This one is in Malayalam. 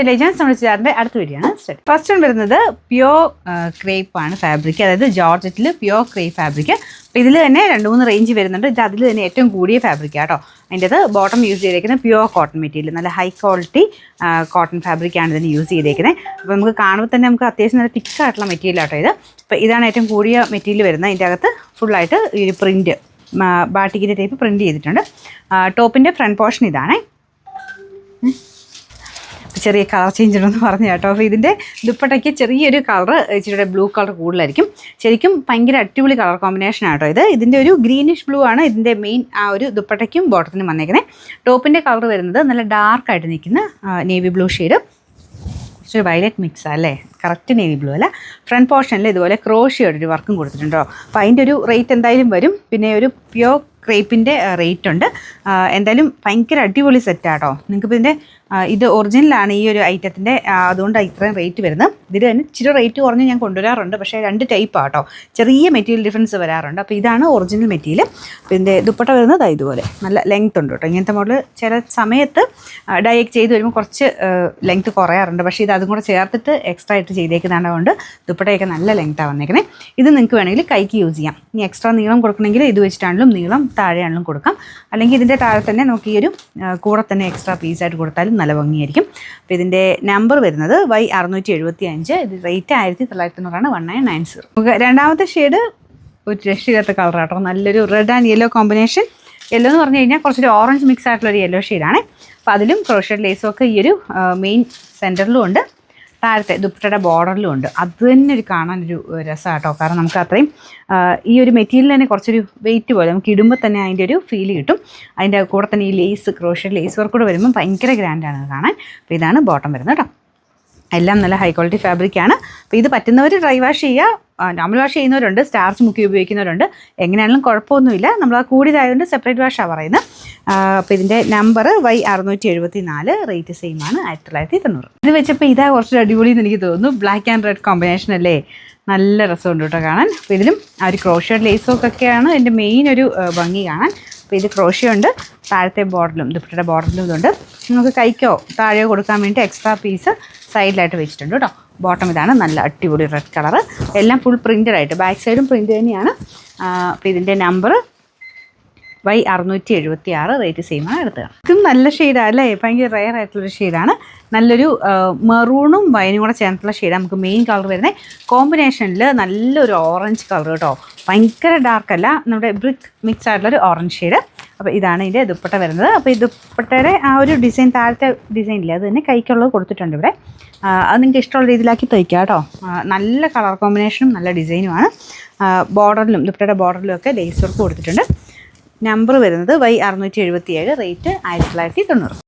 ലെജൻസ് നമ്മൾ ചെയ്യാറിൻ്റെ അടുത്ത വീഡിയോ ആണ്. ഫസ്റ്റ് വൺ വരുന്നത് പ്യോർ ക്രേപ്പ് ആണ് ഫാബ്രിക്, അതായത് ജോർജറ്റിൽ പ്യോർ ക്രേപ്പ് ഫാബ്രിക്. അപ്പോൾ ഇതിൽ തന്നെ 2-3 റേഞ്ച് വരുന്നുണ്ട്. ഇത് അതിൽ തന്നെ ഏറ്റവും കൂടിയ ഫാബ്രിക് ആട്ടോ. അതിൻ്റെത് ബോട്ടം യൂസ് ചെയ്തേക്കുന്നത് പ്യോർ കോട്ടൺ മെറ്റീരിയൽ, നല്ല ഹൈ ക്വാളിറ്റി കോട്ടൺ ഫാബ്രിക്കാണ് ഇതിന് യൂസ് ചെയ്തേക്കുന്നത്. അപ്പോൾ നമുക്ക് കാണുമ്പോൾ തന്നെ നമുക്ക് അത്യാവശ്യം നല്ല തിക്കായിട്ടുള്ള മെറ്റീരിയൽ ആട്ടോ ഇത്. അപ്പോൾ ഇതാണ് ഏറ്റവും കൂടിയ മെറ്റീരിയൽ വരുന്നത്. ഇതിൻ്റെ അകത്ത് ഫുള്ളായിട്ട് ഈ ഒരു പ്രിൻറ്റ് ബാട്ടിക്കിൻ്റെ ടൈപ്പ് പ്രിൻറ്റ് ചെയ്തിട്ടുണ്ട്. ടോപ്പിൻ്റെ ഫ്രണ്ട് പോർഷൻ ഇതാണ്. ചെറിയ കളർ ചേഞ്ച് ഉണ്ടെന്ന് പറഞ്ഞു കേട്ടോ. അപ്പോൾ ഇതിൻ്റെ ദുപ്പട്ടയ്ക്ക് ചെറിയൊരു കളർ, ഇച്ചിരി ബ്ലൂ കളർ കൂടുതലായിരിക്കും. ശരിക്കും ഭയങ്കര അടിപൊളി കളർ കോമ്പിനേഷൻ ആട്ടോ ഇത്. ഇതിൻ്റെ ഒരു ഗ്രീനിഷ് ബ്ലൂ ആണ് ഇതിൻ്റെ മെയിൻ ആ ഒരു ദുപ്പട്ടയ്ക്കും ബോട്ടത്തിനും വന്നേക്കുന്നത്. ടോപ്പിൻ്റെ കളർ വരുന്നത് നല്ല ഡാർക്കായിട്ട് നിൽക്കുന്ന നേവി ബ്ലൂ ഷെയ്ഡ്, കുറച്ചൊരു വയലറ്റ് മിക്സ് അല്ലേ, കറക്റ്റ് നേവി ബ്ലൂ അല്ല. ഫ്രണ്ട് പോർഷനിൽ ഇതുപോലെ ക്രോഷിയോടെ ഒരു വർക്കും കൊടുത്തിട്ടുണ്ടോ. അപ്പോൾ അതിൻ്റെ ഒരു റേറ്റ് എന്തായാലും വരും. പിന്നെ ഒരു പ്യോർ ക്രേപ്പിൻ്റെ റേറ്റ് ഉണ്ട്. എന്തായാലും ഭയങ്കര അടിപൊളി സെറ്റാട്ടോ. നിങ്ങൾക്കിപ്പോൾ ഇതിൻ്റെ ഇത് ഒറിജിനലാണ് ഈ ഒരു ഐറ്റത്തിൻ്റെ, അതുകൊണ്ട് ഇത്രയും റേറ്റ് വരുന്നത്. ഇതിൽ തന്നെ ഇച്ചിരി റേറ്റ് കുറഞ്ഞ് ഞാൻ കൊണ്ടുവരാറുണ്ട്, പക്ഷേ 2 ടൈപ്പ് ആട്ടോ, ചെറിയ മെറ്റീരിയൽ ഡിഫറൻസ് വരാറുണ്ട്. അപ്പോൾ ഇതാണ് ഒറിജിനൽ മെറ്റീരിയൽ. അപ്പോൾ ഇതിൻ്റെ ദുപ്പട്ട വരുന്നത് ഇതുപോലെ നല്ല ലെങ്ത് ഉണ്ട് കേട്ടോ. ഇങ്ങനത്തെ മോഡൽ ചില സമയത്ത് ഡൈക്ക് ചെയ്ത് വരുമ്പോൾ കുറച്ച് ലെങ്ത് കുറയാറുണ്ട്, പക്ഷേ ഇത് അതും കൂടെ ചേർത്തിട്ട് എക്സ്ട്രാ ആയിട്ട് ചെയ്തേക്കുന്നതാണ്. കൊണ്ട് ദുപ്പട്ടയൊക്കെ നല്ല ലെങ്ത്താണ് വന്നേക്കുന്നത്. ഇത് നിങ്ങൾക്ക് വേണമെങ്കിൽ കൈക്ക് യൂസ് ചെയ്യാം. ഇനി എക്സ്ട്രാ നീളം കൊടുക്കണമെങ്കിൽ ഇത് വെച്ചിട്ടാണെങ്കിലും നീളം താഴെയാണെങ്കിലും കൊടുക്കാം. അല്ലെങ്കിൽ ഇതിൻ്റെ താഴെ തന്നെ നമുക്ക് ഈ ഒരു കൂടെ തന്നെ എക്സ്ട്രാ പീസായിട്ട് കൊടുത്താലും നല്ല ഭംഗിയായിരിക്കും. അപ്പോൾ ഇതിൻ്റെ നമ്പർ വരുന്നത് Y675. ഇത് റേറ്റ് 1990 1990. നമുക്ക് രണ്ടാമത്തെ ഷെയ്ഡ് ഒരു രക്ഷയില്ലാത്ത കളറാട്ടോ. നല്ലൊരു red and yellow combination. Yellow എന്ന് പറഞ്ഞു കഴിഞ്ഞാൽ കുറച്ചൊരു ഓറഞ്ച് മിക്സ് ആയിട്ടുള്ളൊരു യെല്ലോ ഷെയ്ഡാണ്. അപ്പോൾ അതിലും ക്രോഷഡ് ലേസും ഒക്കെ ഈ ഒരു മെയിൻ സെൻറ്ററിലും ഉണ്ട്, താഴത്തെ ദുപ്പട്ടയുടെ ബോർഡറിലും ഉണ്ട്. അത് തന്നെ ഒരു കാണാനൊരു രസമാട്ടോ. കാരണം നമുക്ക് അത്രയും ഈ ഒരു മെറ്റീരിയൽ തന്നെ കുറച്ചൊരു വെയിറ്റ് പോലെ നമുക്ക് ഇടുമ്പോൾ തന്നെ അതിൻ്റെ ഒരു ഫീൽ കിട്ടും. അതിൻ്റെ കൂടെ തന്നെ ഈ ലേസ്, ക്രോഷഡ് ലേസ് വർക്ക് കൂടെ വരുമ്പോൾ ഭയങ്കര ഗ്രാൻഡാണ് കാണാൻ. അപ്പോൾ ഇതാണ് ബോട്ടം വരുന്നത് കേട്ടോ. എല്ലാം നല്ല ഹൈ ക്വാളിറ്റി ഫാബ്രിക്കാണ്. അപ്പോൾ ഇത് പറ്റുന്നവർ ഡ്രൈ വാഷ് ചെയ്യുക. നോർമൽ വാഷ് ചെയ്യുന്നവരുണ്ട്, സ്റ്റാർച്ച് മുക്കി ഉപയോഗിക്കുന്നവരുണ്ട്. എങ്ങനെയാണെങ്കിലും കുഴപ്പമൊന്നുമില്ല. നമ്മൾ ആ കൂടിയതായതുകൊണ്ട് സെപ്പറേറ്റ് വാഷാണ് പറയുന്നത്. അപ്പോൾ ഇതിൻ്റെ നമ്പർ Y674, റേറ്റ് സെയിം ആണ് 1990. ഇത് വെച്ചപ്പോൾ ഇതാ കുറച്ചൊരു അടിപൊളി എന്ന് എനിക്ക് തോന്നുന്നു. ബ്ലാക്ക് ആൻഡ് റെഡ് കോമ്പിനേഷൻ അല്ലേ, നല്ല രസമുണ്ട് കേട്ടോ കാണാൻ. അപ്പോൾ ഇതിലും ആ ഒരു ക്രോഷ്യോ ലേസൊക്കെയാണ് ഇതിൻ്റെ മെയിൻ ഒരു ഭംഗി കാണാൻ. അപ്പോൾ ഇത് ക്രോഷ്യോ ഉണ്ട്, താഴത്തെ ബോർഡറിലും ദുപ്പട്ടയുടെ ബോർഡറിലും ഇതുണ്ട്. നമുക്ക് കൈക്കോ താഴെയോ കൊടുക്കാൻ വേണ്ടി എക്സ്ട്രാ പീസ് സൈഡിലായിട്ട് വെച്ചിട്ടുണ്ട് കേട്ടോ. ബോട്ടം ഇതാണ്, നല്ല അടിപൊളി റെഡ് കളറ്. എല്ലാം ഫുൾ പ്രിൻറ്റഡ് ആയിട്ട്, ബാക്ക് സൈഡും പ്രിൻ്റ് തന്നെയാണ്. അപ്പോൾ ഇതിൻ്റെ നമ്പർ Y676, റേറ്റ് സെയിം ആണ് എടുത്തത്. ഇതും നല്ല ഷെയ്ഡാണ് അല്ലേ, ഭയങ്കര റെയർ ആയിട്ടുള്ളൊരു ഷെയ്ഡാണ്. നല്ലൊരു മെറൂണും വൈനും കൂടെ ചേർന്നിട്ടുള്ള ഷെയ്ഡാണ്. നമുക്ക് മെയിൻ കളർ വരുന്നത് കോമ്പിനേഷനിൽ നല്ലൊരു ഓറഞ്ച് കളർ കേട്ടോ. ഭയങ്കര ഡാർക്കല്ല, നമ്മുടെ ബ്രിക്ക് മിക്സ് ആയിട്ടുള്ളൊരു ഓറഞ്ച് ഷെയ്ഡ്. അപ്പോൾ ഇതാണ് ഇതിൻ്റെ ദുപ്പട്ട വരുന്നത്. അപ്പോൾ ഈ ദുപ്പട്ടയുടെ ആ ഒരു ഡിസൈൻ, താഴത്തെ ഡിസൈൻ ഇല്ലേ, അത് തന്നെ കൈക്കുള്ളത് കൊടുത്തിട്ടുണ്ട് ഇവിടെ. അത് നിങ്ങൾക്ക് ഇഷ്ടമുള്ള രീതിയിലാക്കി തയ്ക്കാം കേട്ടോ. നല്ല കളർ കോമ്പിനേഷനും നല്ല ഡിസൈനുമാണ്. ബോർഡറിലും ദുപ്പട്ടയുടെ ബോർഡറിലും ഒക്കെ ലേസ് വർക്ക് കൊടുത്തിട്ടുണ്ട്. നമ്പർ വരുന്നത് Y677, റേറ്റ് 1990.